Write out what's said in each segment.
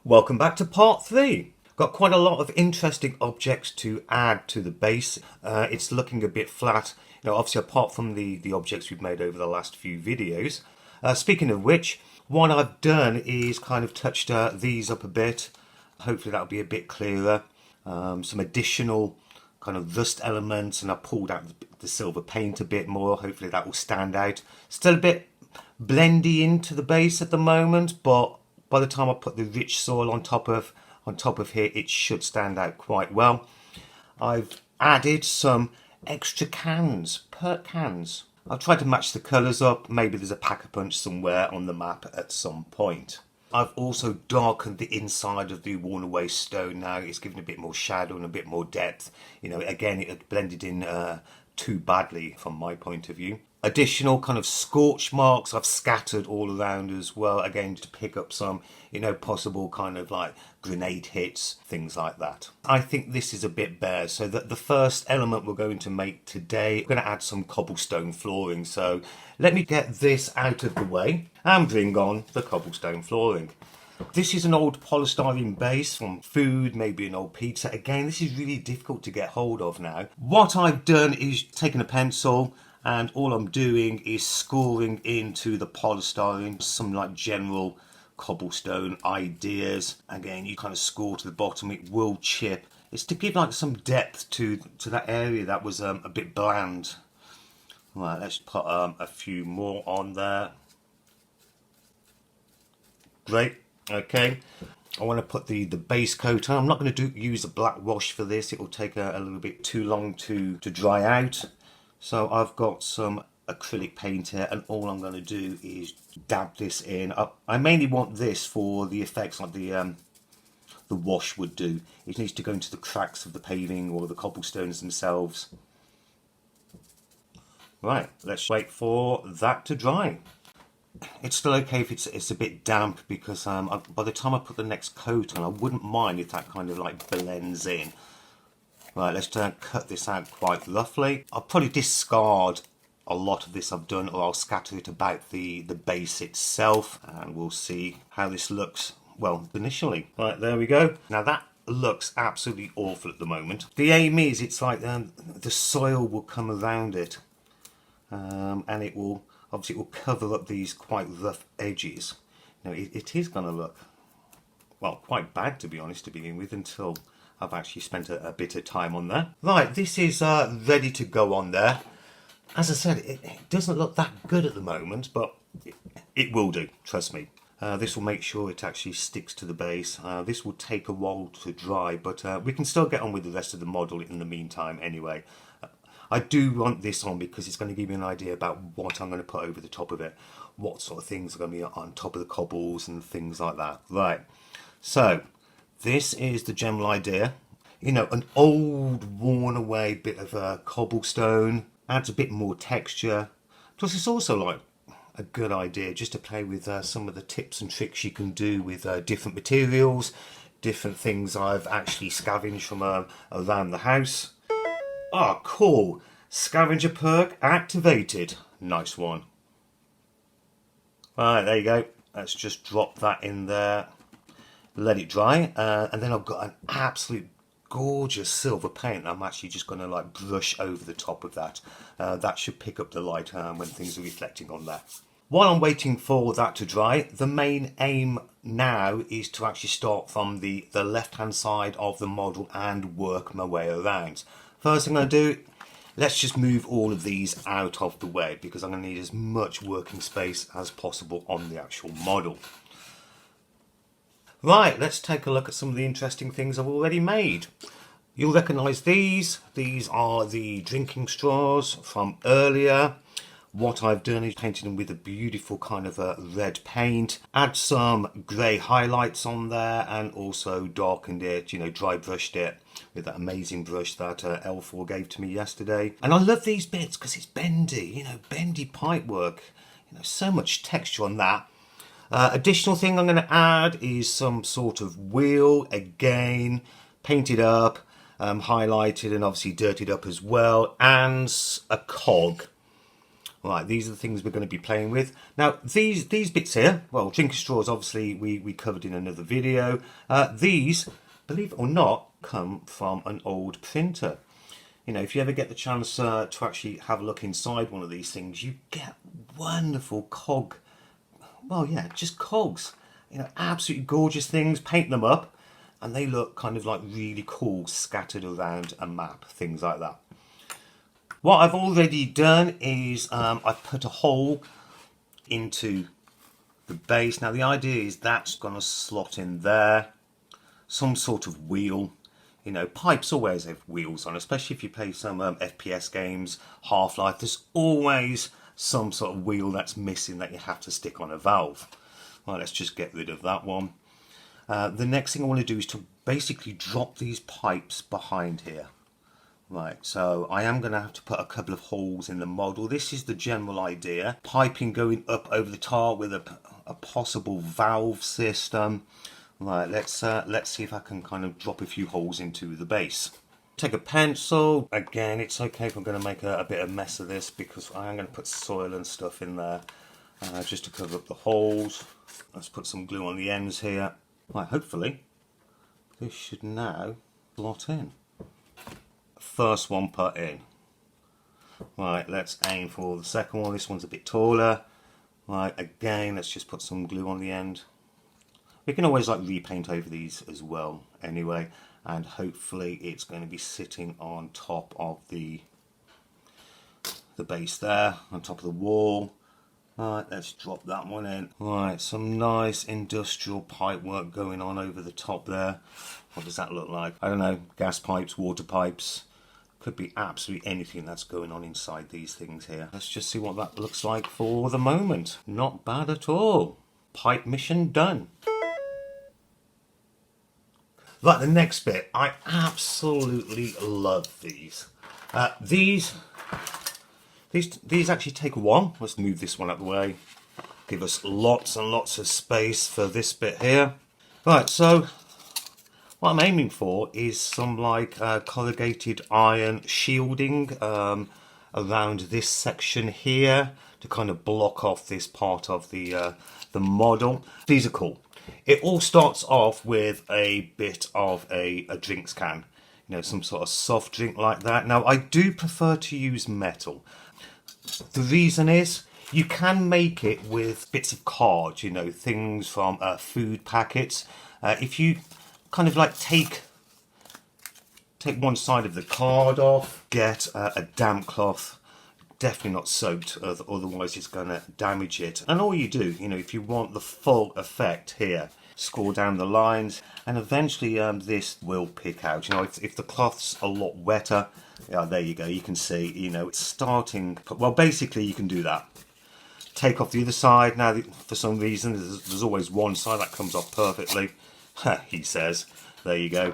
Welcome back to part 3. Got quite a lot of interesting objects to add to the base. It's looking a bit flat, obviously apart from the objects we've made over the last few videos. Speaking of which, what I've done is kind of touched these up a bit. Hopefully that'll be a bit clearer. Some additional kind of rust elements, and I pulled out the silver paint a bit more. Hopefully that will stand out. Still a bit blendy into the base at the moment, but by the time I put the rich soil on top of here, it should stand out quite well. I've added some extra cans, pert cans. I've tried to match the colours up. Maybe there's a pack-a-punch somewhere on the map at some point. I've also darkened the inside of the worn away stone now. It's given a bit more shadow and a bit more depth. Again, it had blended in too badly from my point of view. Additional kind of scorch marks I've scattered all around as well, again to pick up some possible kind of like grenade hits, things like that. I think this is a bit bare, so that the first element we're going to make today, we're going to add some cobblestone flooring. So let me get this out of the way and bring on the cobblestone flooring. This is an old polystyrene base from food, maybe an old pizza. Again, this is really difficult to get hold of now. What I've done is taken a pencil, and all I'm doing is scoring into the polystyrene some like general cobblestone ideas. Again, you kind of score to the bottom, it will chip. It's to give like some depth to that area that was a bit bland. Right, let's put a few more on there. Great, okay. I want to put the base coat on. I'm not going to use a black wash for this. It will take a little bit too long to dry out. So I've got some acrylic paint here, and all I'm going to do is dab this in. I mainly want this for the effects like the wash would do. It needs to go into the cracks of the paving or the cobblestones themselves. Right, let's wait for that to dry. It's still okay if it's a bit damp, because by the time I put the next coat on, I wouldn't mind if that kind of like blends in. Right, let's cut this out quite roughly. I'll probably discard a lot of this I've done, or I'll scatter it about the base itself, and we'll see how this looks, well, initially. Right, there we go. Now that looks absolutely awful at the moment. The aim is, it's like the soil will come around it, and it will cover up these quite rough edges. Now it is going to look, well, quite bad to be honest to begin with, until I've actually spent a bit of time on there. Right, this is ready to go on there. As I said, it doesn't look that good at the moment, but it will do, trust me. This will make sure it actually sticks to the base. This will take a while to dry, but we can still get on with the rest of the model in the meantime anyway. I do want this on because it's going to give you an idea about what I'm going to put over the top of it, what sort of things are going to be on top of the cobbles and things like that. Right, so this is the general idea. An old, worn away bit of cobblestone adds a bit more texture. Plus, it's also like a good idea just to play with some of the tips and tricks you can do with different materials, different things I've actually scavenged from around the house. Ah, cool. Scavenger perk activated. Nice one. Right, there you go. Let's just drop that in there. Let it dry, and then I've got an absolute gorgeous silver paint. I'm actually just going to like brush over the top of that. That should pick up the light when things are reflecting on that. While I'm waiting for that to dry, the main aim now is to actually start from the left hand side of the model and work my way around. First thing I'm going to do, let's just move all of these out of the way, because I'm going to need as much working space as possible on the actual model. Right, let's take a look at some of the interesting things I've already made. You'll recognise these. These are the drinking straws from earlier. What I've done is painted them with a beautiful kind of a red paint. Add some grey highlights on there, and also darkened it, dry brushed it with that amazing brush that L4 gave to me yesterday. And I love these bits because it's bendy, bendy pipe work. So much texture on that. Additional thing I'm going to add is some sort of wheel, again, painted up, highlighted and obviously dirtied up as well, and a cog. Right, these are the things we're going to be playing with. Now, these bits here, well, drinker straws, obviously, we covered in another video. These, believe it or not, come from an old printer. You know, if you ever get the chance to actually have a look inside one of these things, you get wonderful well, yeah, just cogs. You know, absolutely gorgeous things. Paint them up, and they look kind of like really cool, scattered around a map, things like that. What I've already done is I've put a hole into the base. Now the idea is that's going to slot in there. Some sort of wheel. You know, pipes always have wheels on, especially if you play some FPS games, Half-Life. There's always some sort of wheel that's missing that you have to stick on a valve. Right, let's just get rid of that one. The next thing I want to do is to basically drop these pipes behind here. Right, so I am going to have to put a couple of holes in the model. This is the general idea. Piping going up over the top with a possible valve system. Right, let's see if I can kind of drop a few holes into the base. Take a pencil. Again, it's okay if I'm going to make a bit of a mess of this because I am going to put soil and stuff in there just to cover up the holes. Let's put some glue on the ends here. Right, hopefully this should now slot in. First one put in. Right, let's aim for the second one. This one's a bit taller. Right, again, let's just put some glue on the end. We can always like repaint over these as well anyway, and hopefully it's going to be sitting on top of the base there, on top of the wall. Right, let's drop that one in. Right, some nice industrial pipe work going on over the top there. What does that look like? I don't know, gas pipes, water pipes. Could be absolutely anything that's going on inside these things here. Let's just see what that looks like for the moment. Not bad at all. Pipe mission done. Right, the next bit. I absolutely love these. These actually take one. Let's move this one out of the way. Give us lots and lots of space for this bit here. Right, so what I'm aiming for is some like corrugated iron shielding around this section here to kind of block off this part of the model. These are cool. It all starts off with a bit of a drinks can, you know, some sort of soft drink like that. Now I do prefer to use metal. The reason is you can make it with bits of card, you know, things from food packets. If you kind of like take one side of the card off, get a damp cloth, definitely not soaked, otherwise it's going to damage it. And all you do, you know, if you want the full effect here, score down the lines, and eventually this will pick out. You know, if the cloth's a lot wetter, yeah, there you go, you can see, you know, it's starting. Well, basically you can do that. Take off the other side. Now, for some reason, there's always one side that comes off perfectly. He says, there you go.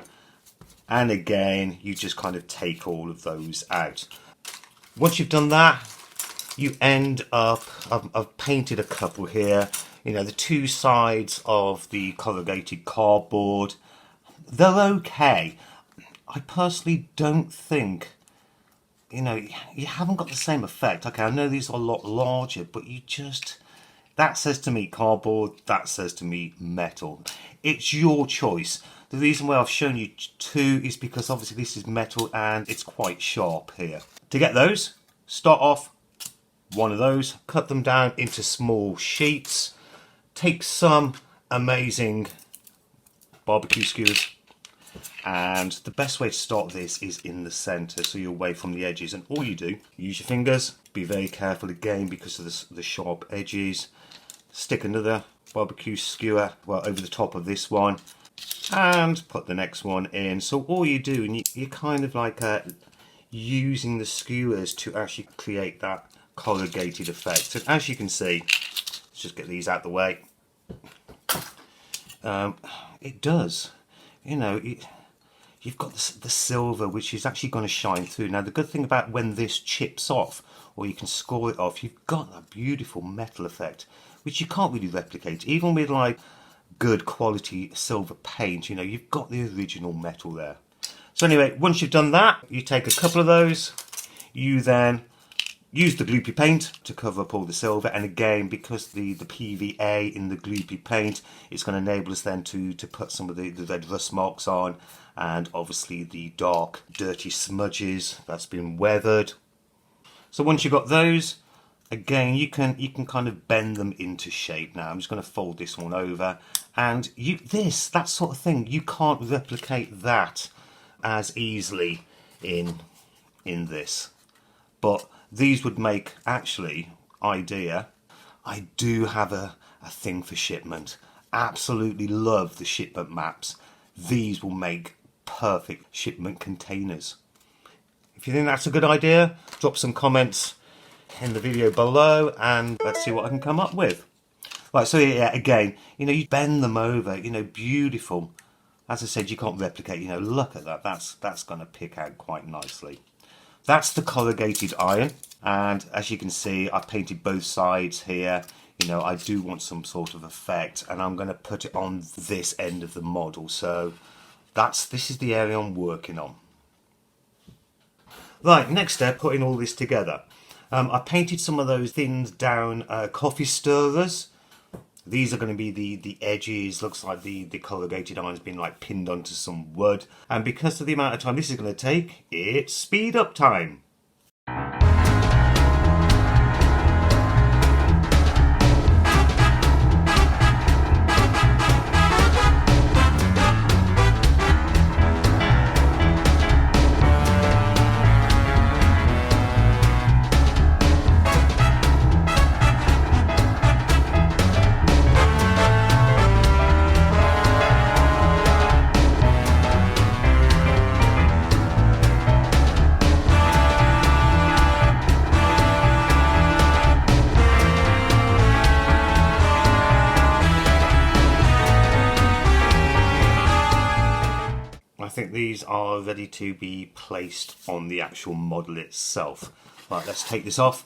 And again, you just kind of take all of those out. Once you've done that, you end up, I've painted a couple here, you know, the two sides of the corrugated cardboard. They're okay. I personally don't think, you know, you haven't got the same effect. Okay, I know these are a lot larger, but you just, that says to me cardboard, that says to me metal. It's your choice. The reason why I've shown you two is because obviously this is metal and it's quite sharp here. To get those, start off one of those, cut them down into small sheets, take some amazing barbecue skewers, and the best way to start this is in the center, so you're away from the edges, and all you do, use your fingers, be very careful again because of the sharp edges. Stick another barbecue skewer over the top of this one and put the next one in. So all you do, and you're kind of like using the skewers to actually create that corrugated effect. So as you can see, let's just get these out the way. It does, you know, you've got the silver, which is actually going to shine through. Now the good thing about when this chips off, or you can score it off, you've got that beautiful metal effect, which you can't really replicate. Even with like good quality silver paint, you know, you've got the original metal there. So anyway, once you've done that, you take a couple of those, you then Use the gloopy paint to cover up all the silver, and again, because the PVA in the gloopy paint, it's going to enable us then to put some of the red rust marks on, and obviously the dark dirty smudges that's been weathered. So once you've got those, again, you can kind of bend them into shape. Now I'm just going to fold this one over, and that sort of thing, you can't replicate that as easily in this. But these would make, actually, I do have a thing for shipment. Absolutely love the shipment maps. These will make perfect shipment containers. If you think that's a good idea, drop some comments in the video below and let's see what I can come up with. Right, so yeah, again, you bend them over, beautiful. As I said, you can't replicate, look at that. That's going to pick out quite nicely. That's the corrugated iron, and as you can see, I painted both sides here. I do want some sort of effect, and I'm going to put it on this end of the model. So this is the area I'm working on. Right, next step, putting all this together. I painted some of those thinned down coffee stirrers. These are going to be the edges. Looks like the corrugated iron's been like pinned onto some wood. And because of the amount of time this is going to take, it's speed up time. I think these are ready to be placed on the actual model itself. Right, let's take this off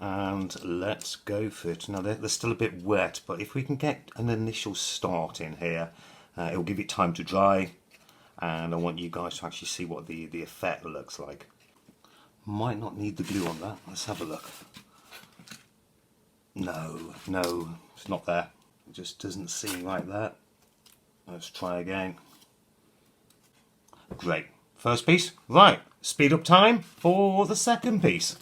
and let's go for it. Now they're still a bit wet, but if we can get an initial start in here, it will give it time to dry, and I want you guys to actually see what the effect looks like. Might not need the glue on that. Let's have a look. No, it's not there. It just doesn't seem like that. Let's try again. Great. First piece. Right. Speed up time for the second piece.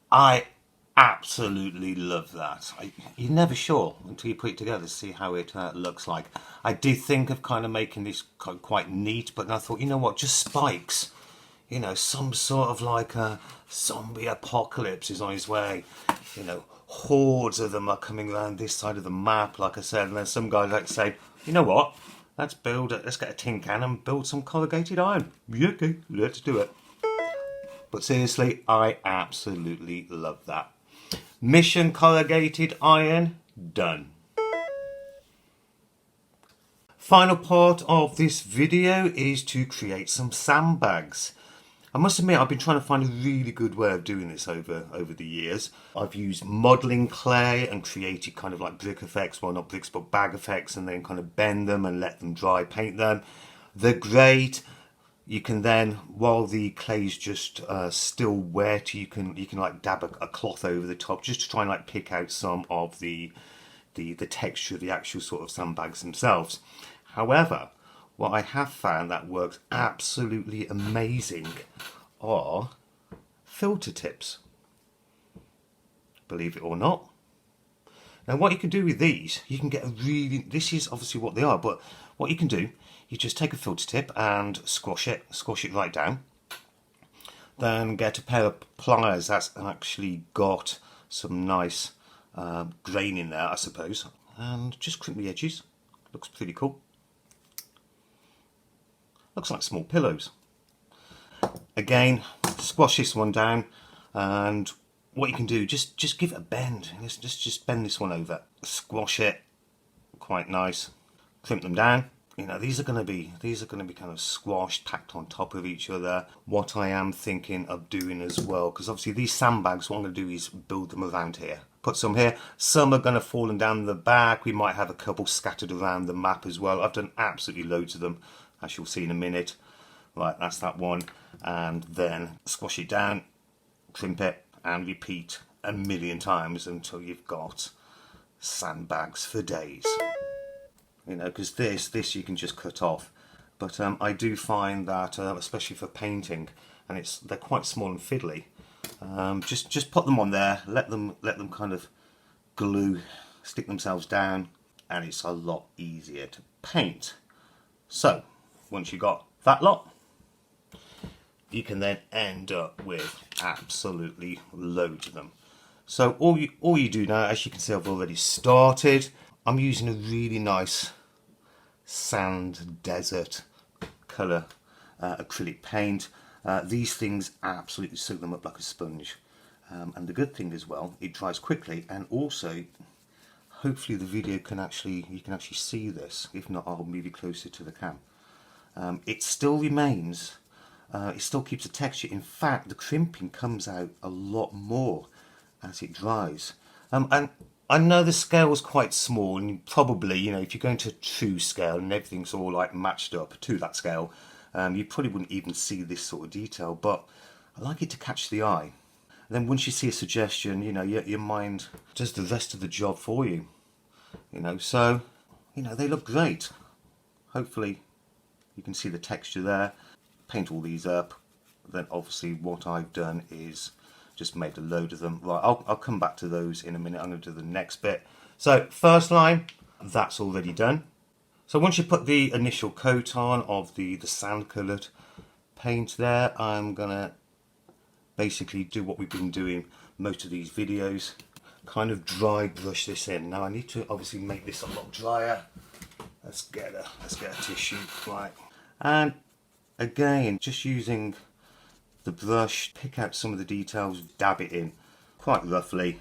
I absolutely love that. You're never sure until you put it together to see how it looks like. I did think of kind of making this quite neat, but then I thought, you know what, just spikes. Some sort of like a zombie apocalypse is on its way. Hordes of them are coming around this side of the map, like I said, and then some guys like to say, you know what, let's get a tin can and build some corrugated iron. Yeah, okay, let's do it. But seriously, I absolutely love that. Mission corrugated iron done. Final part of this video is to create some sandbags. I must admit, I've been trying to find a really good way of doing this over the years. I've used modelling clay and created kind of like brick effects, well not bricks but bag effects, and then kind of bend them and let them dry, paint them. They're great. You can then, while the clay's just still wet, you can like dab a cloth over the top just to try and like pick out some of the texture of the actual sort of sandbags themselves. However, what I have found that works absolutely amazing are filter tips. Believe it or not. Now what you can do with these, you can get this is obviously what they are, but what you can do, you just take a filter tip and squash it right down. Then get a pair of pliers that's actually got some nice grain in there, I suppose, and just crimp the edges. Looks pretty cool. Looks like small pillows. Again, squash this one down, and what you can do, just give it a bend. Just bend this one over. Squash it. Quite nice. Crimp them down. You know, these are going to be kind of squashed, packed on top of each other. What I am thinking of doing as well, because obviously these sandbags, what I'm going to do is build them around here. Put some here. Some are going to fall down the back. We might have a couple scattered around the map as well. I've done absolutely loads of them, as you'll see in a minute. Right, that's that one. And then squash it down, crimp it, and repeat a million times until you've got sandbags for days. You know, because this you can just cut off, but I do find that especially for painting, and they're quite small and fiddly. Just put them on there, let them kind of glue, stick themselves down, and it's a lot easier to paint. So once you got that lot, you can then end up with absolutely loads of them. So all you do now, as you can see, I've already started. I'm using a really nice sand desert colour acrylic paint. These things absolutely soak them up like a sponge, and the good thing as well, it dries quickly, and also hopefully the video you can actually see this. If not, I'll move it closer to the cam. It still remains, it still keeps the texture. In fact, the crimping comes out a lot more as it dries. And I know the scale was quite small, and probably, you know, if you're going to true scale and everything's all like matched up to that scale, you probably wouldn't even see this sort of detail, but I like it to catch the eye. And then once you see a suggestion, you know, your mind does the rest of the job for you. You know, so, you know, they look great. Hopefully you can see the texture there. Paint all these up. Then obviously what I've done is just made a load of them. Right, I'll come back to those in a minute. I'm going to do the next bit. So first line, that's already done. So once you put the initial coat on of the sand coloured paint there, I'm going to basically do what we've been doing most of these videos. Kind of dry brush this in. Now I need to obviously make this a lot drier. Let's get a tissue, right. And again, just using the brush, pick out some of the details, dab it in quite roughly,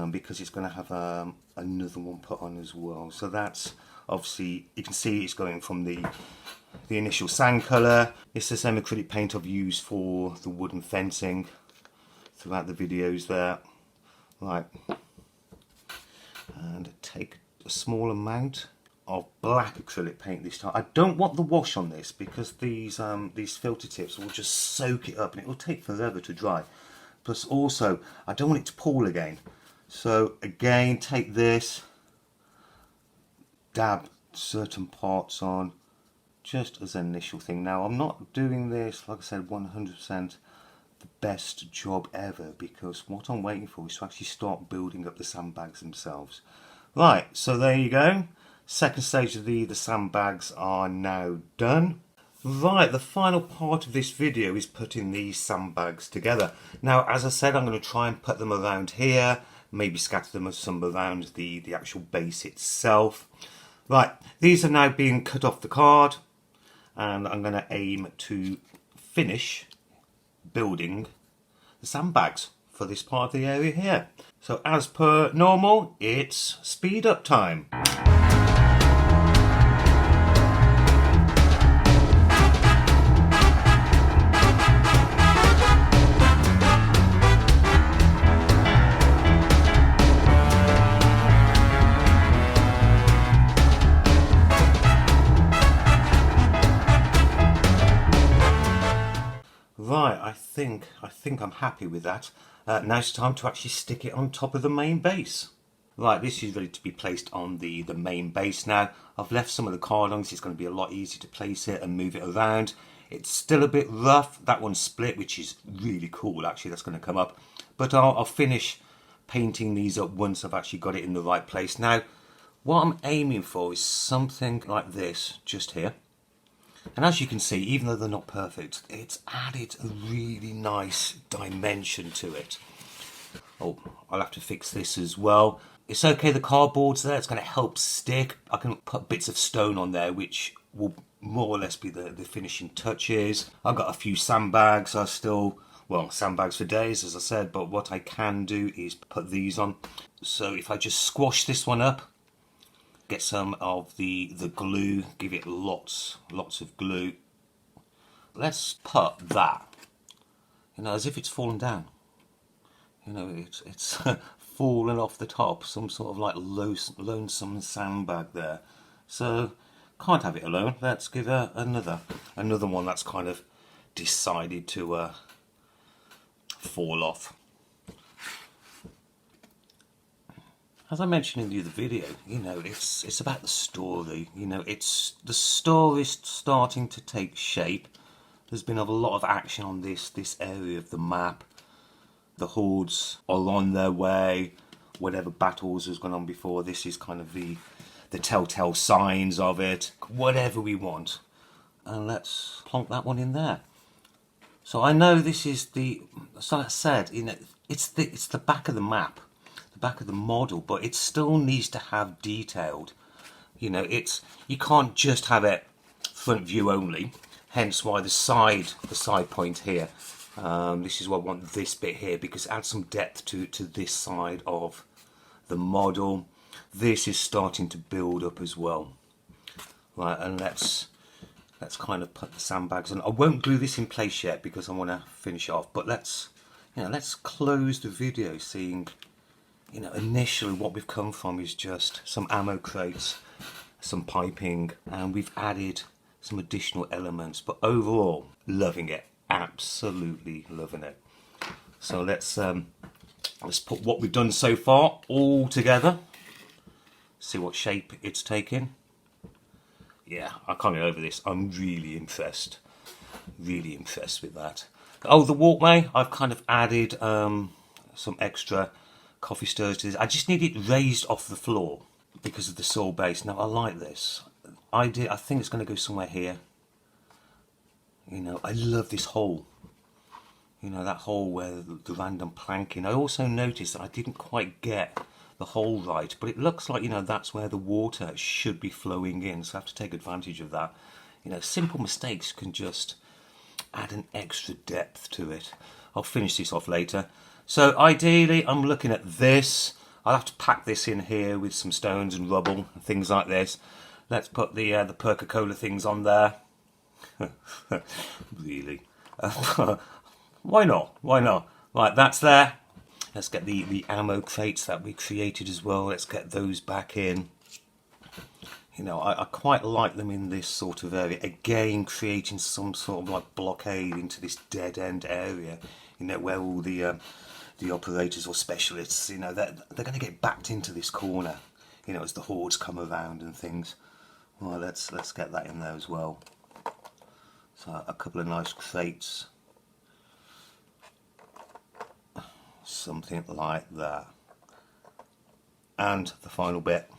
because it's going to have another one put on as well. So that's obviously, you can see it's going from the initial sand colour. It's the same acrylic paint I've used for the wooden fencing throughout the videos there. Right, and take a small amount of black acrylic paint this time. I don't want the wash on this because these filter tips will just soak it up and it will take forever to dry. Plus also, I don't want it to pool again. So again, take this, dab certain parts on, just as an initial thing. Now I'm not doing this, like I said, 100% the best job ever, because what I'm waiting for is to actually start building up the sandbags themselves. Right, so there you go. Second stage of the sandbags are now done. Right, the final part of this video is putting these sandbags together. Now, as I said, I'm going to try and put them around here, maybe scatter them some around the actual base itself. Right, these are now being cut off the card, and I'm going to aim to finish building the sandbags for this part of the area here. So as per normal, it's speed up time. Right, I think I'm happy with that. Now it's time to actually stick it on top of the main base. Right, this is ready to be placed on the main base now. I've left some of the cardons. It's going to be a lot easier to place it and move it around. It's still a bit rough. That one's split, which is really cool actually. That's going to come up. But I'll finish painting these up once I've actually got it in the right place. Now, what I'm aiming for is something like this just here. And as you can see, even though they're not perfect, it's added a really nice dimension to it. Oh, I'll have to fix this as well. It's okay, the cardboard's there, it's going to help stick. I can put bits of stone on there which will more or less be the finishing touches. I've got a few sandbags. I still, well, sandbags for days, as I said, but what I can do is put these on. So if I just squash this one up, get some of the glue, give it lots of glue. Let's put that, you know, as if it's fallen down. You know, it's fallen off the top, some sort of like lonesome sandbag there. So can't have it alone. Let's give her another one that's kind of decided to fall off. As I mentioned in the other video, you know, it's about the story. You know, it's the story's starting to take shape. There's been a lot of action on this area of the map. The hordes are on their way. Whatever battles has gone on before, this is kind of the telltale signs of it. Whatever we want, and let's plonk that one in there. So I know this is so I said, you know, it's the back of the map, the back of the model, but it still needs to have detailed. You know, you can't just have it front view only. Hence why the side point here. This is why I want this bit here, because it adds some depth to this side of the model. This is starting to build up as well. Right, and let's kind of put the sandbags on. I won't glue this in place yet because I want to finish it off. But let's close the video seeing, you know, initially what we've come from is just some ammo crates, some piping, and we've added some additional elements. But overall, loving it. Absolutely loving it. So let's put what we've done so far all together. See what shape it's taking. Yeah, I can't get over this. I'm really impressed. Really impressed with that. Oh, the walkway, I've kind of added some extra coffee stirrers to this. I just need it raised off the floor because of the soil base. Now I like this. I think it's going to go somewhere here. You know, I love this hole. You know, that hole where the random planking. I also noticed that I didn't quite get the hole right, but it looks like, you know, that's where the water should be flowing in. So I have to take advantage of that. You know, simple mistakes can just add an extra depth to it. I'll finish this off later. So ideally, I'm looking at this. I'll have to pack this in here with some stones and rubble and things like this. Let's put the Coca-Cola things on there. Really? Why not? Why not? Right, that's there. Let's get the ammo crates that we created as well. Let's get those back in. You know, I quite like them in this sort of area. Again, creating some sort of like blockade into this dead end area. You know, where all the operators or specialists, you know, they're going to get backed into this corner. You know, as the hordes come around and things. Well, let's get that in there as well. So a couple of nice crates, something like that, and the final bit,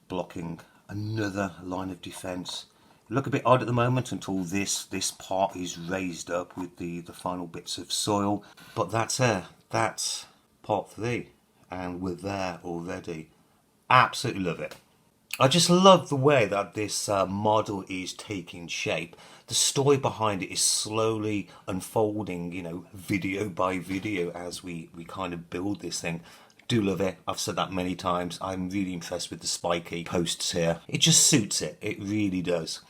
blocking another line of defence. Look a bit odd at the moment until this part is raised up with the final bits of soil, but that's part 3, and we're there already. Absolutely love it. I just love the way that this model is taking shape. The story behind it is slowly unfolding, you know, video by video as we kind of build this thing. Do love it. I've said that many times. I'm really impressed with the spiky posts here. It just suits it. It really does.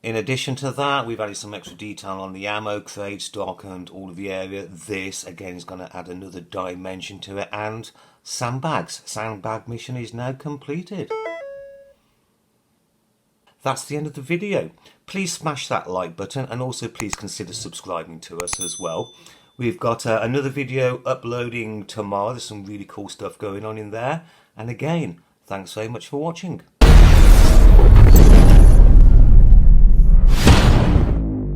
In addition to that, we've added some extra detail on the ammo crates, darkened all of the area. This, again, is going to add another dimension to it. And sandbags. Sandbag mission is now completed. That's the end of the video. Please smash that like button and also please consider subscribing to us as well. We've got another video uploading tomorrow. There's some really cool stuff going on in there. And again, thanks very much for watching.